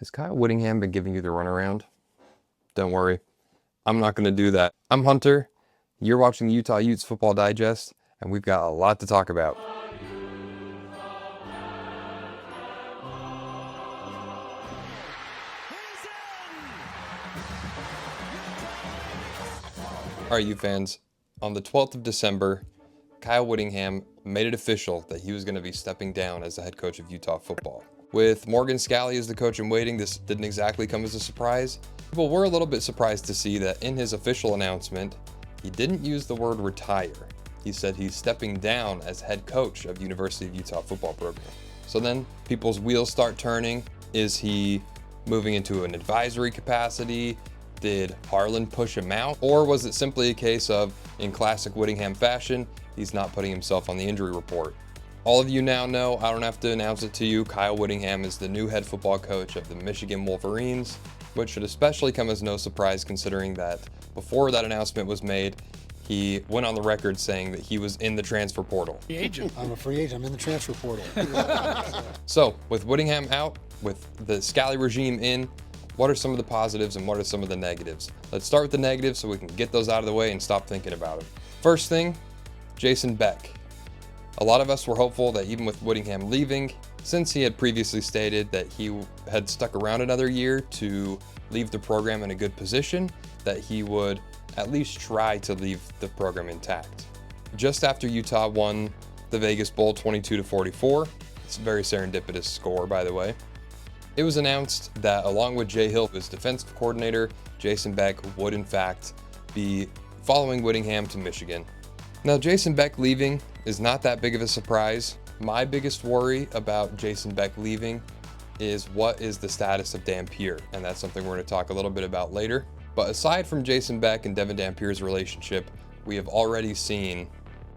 Has Kyle Whittingham been giving you the runaround? Don't worry, I'm not going to do that. I'm Hunter, you're watching the Utah Utes Football Digest, and we've got a lot to talk about. All right, Ute fans, on the 12th of December, Kyle Whittingham made it official that he was going to be stepping down as the head coach of Utah football. With Morgan Scalley as the coach in waiting, this didn't exactly come as a surprise. People were a little bit surprised to see that in his official announcement, he didn't use the word retire. He said he's stepping down as head coach of University of Utah football program. So then people's wheels start turning. Is he moving into an advisory capacity? Did Harlan push him out? Or was it simply a case of, in classic Whittingham fashion, he's not putting himself on the injury report? All of you now know, I don't have to announce it to you, Kyle Whittingham is the new head football coach of the Michigan Wolverines, which should especially come as no surprise considering that before that announcement was made, he went on the record saying that he was in the transfer portal. Free agent. I'm a free agent. I'm in the transfer portal. So, with Whittingham out, with the Scalley regime in, what are some of the positives and what are some of the negatives? Let's start with the negatives so we can get those out of the way and stop thinking about them. First thing, Jason Beck. A lot of us were hopeful that even with Whittingham leaving, since he had previously stated that he had stuck around another year to leave the program in a good position, that he would at least try to leave the program intact. Just after Utah won the Vegas Bowl 22-44, it's a very serendipitous score, by the way, it was announced that along with Jay Hill, his defensive coordinator, Jason Beck would in fact be following Whittingham to Michigan. Now, Jason Beck leaving is not that big of a surprise. My biggest worry about Jason Beck leaving is what is the status of Dampier, and that's something we're going to talk a little bit about later. But aside from Jason Beck and Devin Dampier's relationship, we have already seen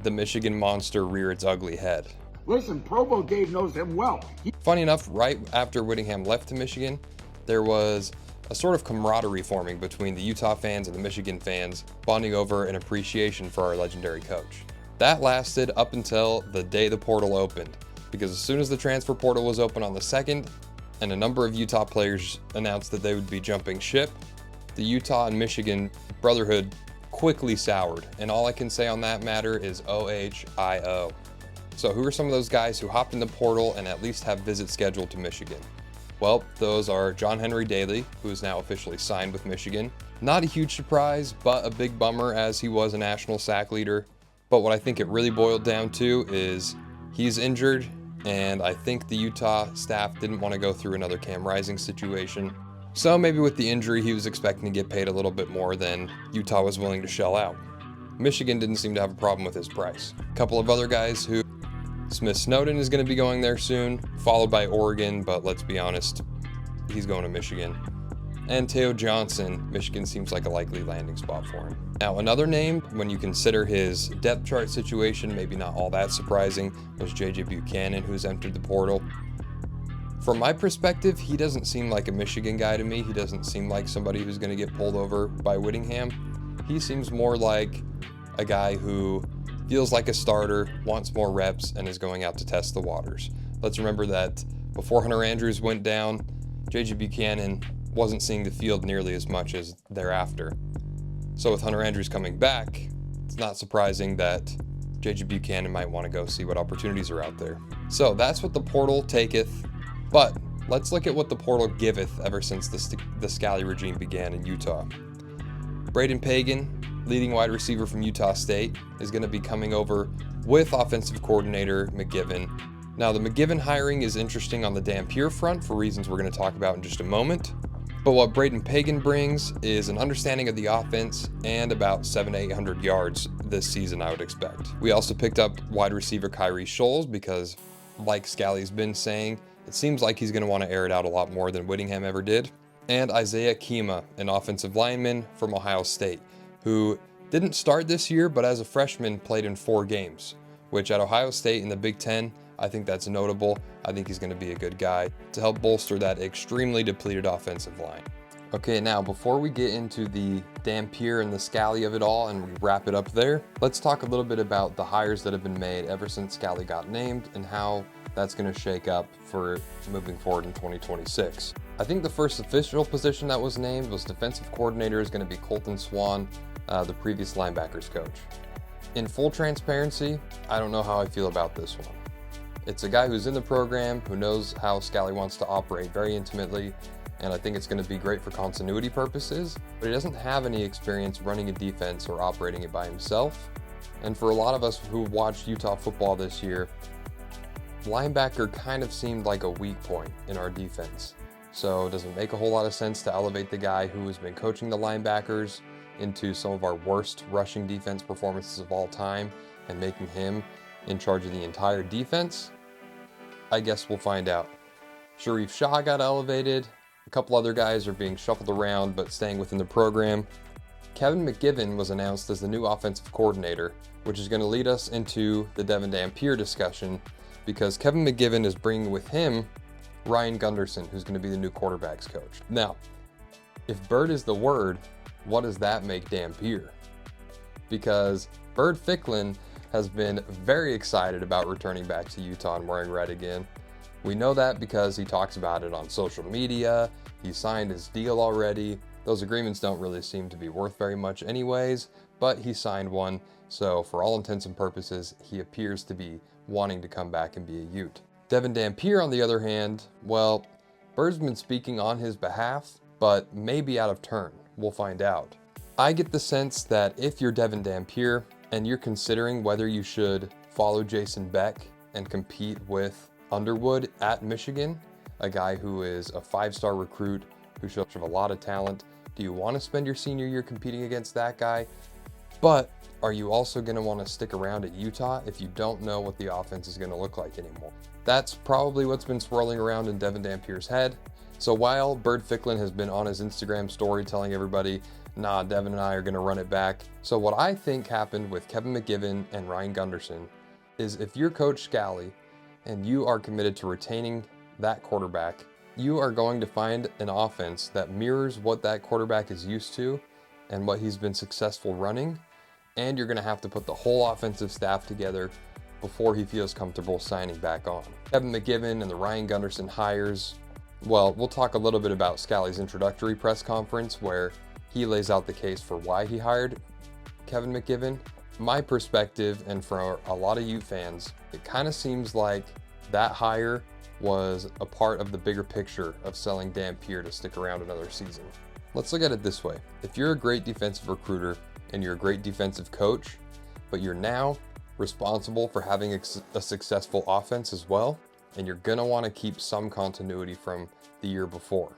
the Michigan monster rear its ugly head. Listen, Provo Dave knows him well. Funny enough, right after Whittingham left to Michigan, there was a sort of camaraderie forming between the Utah fans and the Michigan fans, bonding over an appreciation for our legendary coach. That lasted up until the day the portal opened, because as soon as the transfer portal was open on the 2nd, and a number of Utah players announced that they would be jumping ship, the Utah and Michigan brotherhood quickly soured, and all I can say on that matter is OHIO. So who are some of those guys who hopped in the portal and at least have visits scheduled to Michigan? Well, those are John Henry Daly, who is now officially signed with Michigan. Not a huge surprise, but a big bummer as he was a national sack leader. But what I think it really boiled down to is he's injured, and I think the Utah staff didn't want to go through another Cam Rising situation. So maybe with the injury, he was expecting to get paid a little bit more than Utah was willing to shell out. Michigan didn't seem to have a problem with his price. A couple of other guys who Smith Snowden is going to be going there soon, followed by Oregon, but let's be honest, he's going to Michigan. And Teo Johnson, Michigan seems like a likely landing spot for him. Now, another name, when you consider his depth chart situation, maybe not all that surprising, was J.J. Buchanan, who's entered the portal. From my perspective, he doesn't seem like a Michigan guy to me. He doesn't seem like somebody who's going to get pulled over by Whittingham. He seems more like a guy who feels like a starter, wants more reps, and is going out to test the waters. Let's remember that before Hunter Andrews went down, J.J. Buchanan wasn't seeing the field nearly as much as thereafter. So with Hunter Andrews coming back, it's not surprising that J.J. Buchanan might want to go see what opportunities are out there. So that's what the portal taketh, but let's look at what the portal giveth ever since the Scalley regime began in Utah. Braden Pagan, leading wide receiver from Utah State, is going to be coming over with offensive coordinator McGivern. Now, the McGivern hiring is interesting on the Dampier front for reasons we're going to talk about in just a moment. But what Braden Pagan brings is an understanding of the offense and about 700 to 800 yards this season, I would expect. We also picked up wide receiver Kyrie Scholes because, like Scalley's been saying, it seems like he's going to want to air it out a lot more than Whittingham ever did. And Isaiah Kima, an offensive lineman from Ohio State, who didn't start this year, but as a freshman played in 4 games, which at Ohio State in the Big Ten, I think that's notable. I think he's going to be a good guy to help bolster that extremely depleted offensive line. Okay, now before we get into the Dampier and the Scalley of it all and we wrap it up there, let's talk a little bit about the hires that have been made ever since Scalley got named and how that's going to shake up for moving forward in 2026. I think the first official position that was named was defensive coordinator is going to be Colton Swan, the previous linebackers coach. In full transparency, I don't know how I feel about this one. It's a guy who's in the program, who knows how Scally wants to operate very intimately, and I think it's going to be great for continuity purposes, but he doesn't have any experience running a defense or operating it by himself. And for a lot of us who watched Utah football this year, linebacker kind of seemed like a weak point in our defense. So it doesn't make a whole lot of sense to elevate the guy who has been coaching the linebackers into some of our worst rushing defense performances of all time and making him in charge of the entire defense. I guess we'll find out. Sharif Shah got elevated. A couple other guys are being shuffled around but staying within the program. Kevin McGivern was announced as the new offensive coordinator, which is going to lead us into the Devin Dampier discussion because Kevin McGivern is bringing with him Ryan Gunderson, who's going to be the new quarterbacks coach. Now, if Bird is the word, what does that make Dampier? Because Bird Ficklin has been very excited about returning back to Utah and wearing red again. We know that because he talks about it on social media. He signed his deal already. Those agreements don't really seem to be worth very much anyways, but he signed one. So for all intents and purposes, he appears to be wanting to come back and be a Ute. Devin Dampier, on the other hand, well, Bird's been speaking on his behalf, but maybe out of turn. We'll find out. I get the sense that if you're Devin Dampier and you're considering whether you should follow Jason Beck and compete with Underwood at Michigan, a guy who is a 5-star recruit who shows a lot of talent, do you want to spend your senior year competing against that guy? But are you also going to want to stick around at Utah if you don't know what the offense is going to look like anymore? That's probably what's been swirling around in Devin Dampier's head. So while Bird Ficklin has been on his Instagram story telling everybody, nah, Devin and I are going to run it back. So what I think happened with Kevin McGivern and Ryan Gunderson is if you're Coach Scally and you are committed to retaining that quarterback, you are going to find an offense that mirrors what that quarterback is used to and what he's been successful running. And you're going to have to put the whole offensive staff together before he feels comfortable signing back on. Kevin McGivern and the Ryan Gunderson hires, well, we'll talk a little bit about Scally's introductory press conference where he lays out the case for why he hired Kevin McGivern. My perspective, and for a lot of Ute fans, it kind of seems like that hire was a part of the bigger picture of selling Dampier to stick around another season. Let's look at it this way. If you're a great defensive recruiter and you're a great defensive coach, but you're now responsible for having a successful offense as well, and you're gonna want to keep some continuity from the year before.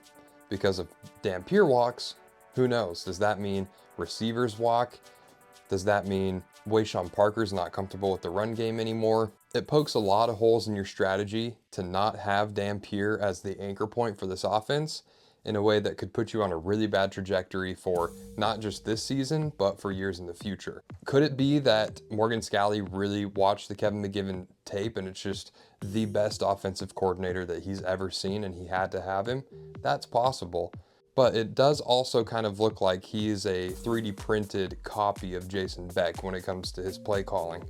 Because if Dampier walks, who knows? Does that mean receivers walk? Does that mean Wayshawn Parker's not comfortable with the run game anymore? It pokes a lot of holes in your strategy to not have Dampier as the anchor point for this offense in a way that could put you on a really bad trajectory for not just this season, but for years in the future. Could it be that Morgan Scally really watched the Kevin McGivern tape and it's just the best offensive coordinator that he's ever seen and he had to have him? That's possible. But it does also kind of look like he's a 3D printed copy of Jason Beck when it comes to his play calling.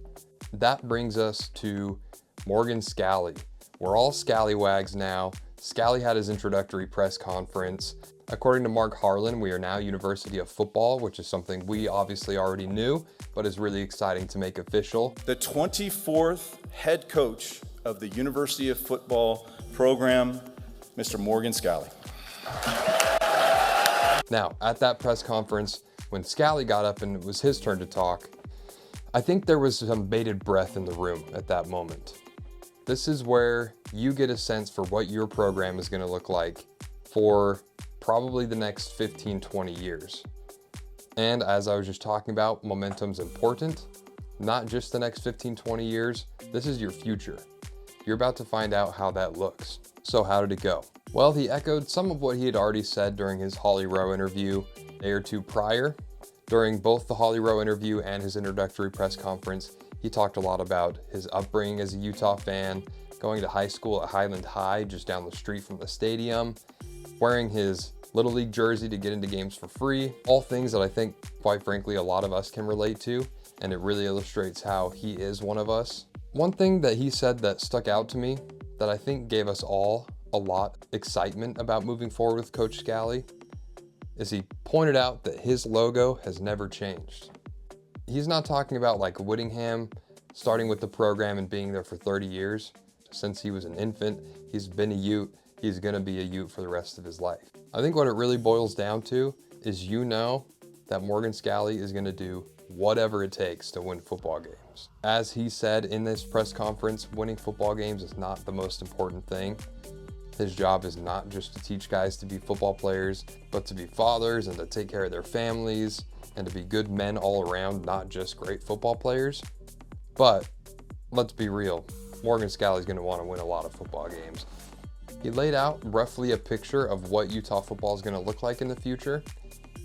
That brings us to Morgan Scally. We're all scallywags now. Scally had his introductory press conference. According to Mark Harlan, we are now University of Football, which is something we obviously already knew, but is really exciting to make official. The 24th head coach of the University of Football program, Mr. Morgan Scally. Now, at that press conference, when Scally got up and it was his turn to talk, I think there was some bated breath in the room at that moment. This is where you get a sense for what your program is going to look like for probably the next 15, 20 years. And as I was just talking about, momentum's important. Not just the next 15, 20 years. This is your future. You're about to find out how that looks. So how did it go? Well, he echoed some of what he had already said during his Holly Rowe interview a day or two prior. During both the Holly Rowe interview and his introductory press conference, he talked a lot about his upbringing as a Utah fan, going to high school at Highland High, just down the street from the stadium, wearing his Little League jersey to get into games for free, all things that I think, quite frankly, a lot of us can relate to, and it really illustrates how he is one of us. One thing that he said that stuck out to me, that I think gave us all a lot of excitement about moving forward with Coach Scally is he pointed out that his logo has never changed. He's not talking about like Whittingham starting with the program and being there for 30 years. Since he was an infant, he's been a Ute. He's gonna be a Ute for the rest of his life. I think what it really boils down to is that Morgan Scally is gonna do whatever it takes to win football games. As he said in this press conference, winning football games is not the most important thing. His job is not just to teach guys to be football players, but to be fathers and to take care of their families and to be good men all around, not just great football players. But let's be real, Morgan Scally is going to want to win a lot of football games. He laid out roughly a picture of what Utah football is going to look like in the future,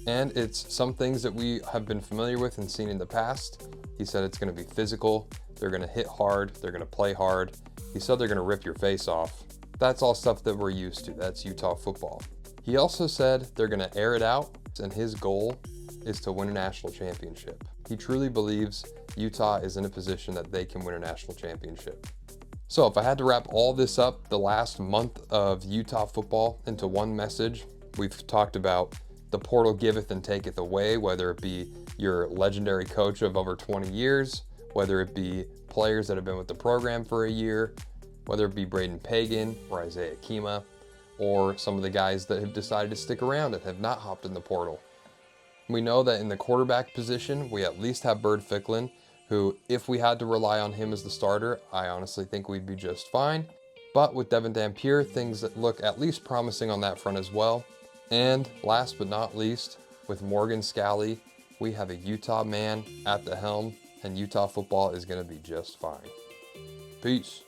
and it's some things that we have been familiar with and seen in the past. He said it's going to be physical, they're going to hit hard, they're going to play hard. He said they're going to rip your face off. That's all stuff that we're used to. That's Utah football. He also said they're going to air it out, and his goal is to win a national championship. He truly believes Utah is in a position that they can win a national championship. So if I had to wrap all this up, the last month of Utah football into one message, we've talked about the portal giveth and taketh away, whether it be your legendary coach of over 20 years, whether it be players that have been with the program for a year, whether it be Braden Pagan or Isaiah Kima, or some of the guys that have decided to stick around and have not hopped in the portal. We know that in the quarterback position, we at least have Bird Ficklin, who, if we had to rely on him as the starter, I honestly think we'd be just fine. But with Devin Dampier, things that look at least promising on that front as well. And last but not least, with Morgan Scally, we have a Utah man at the helm, and Utah football is going to be just fine. Peace.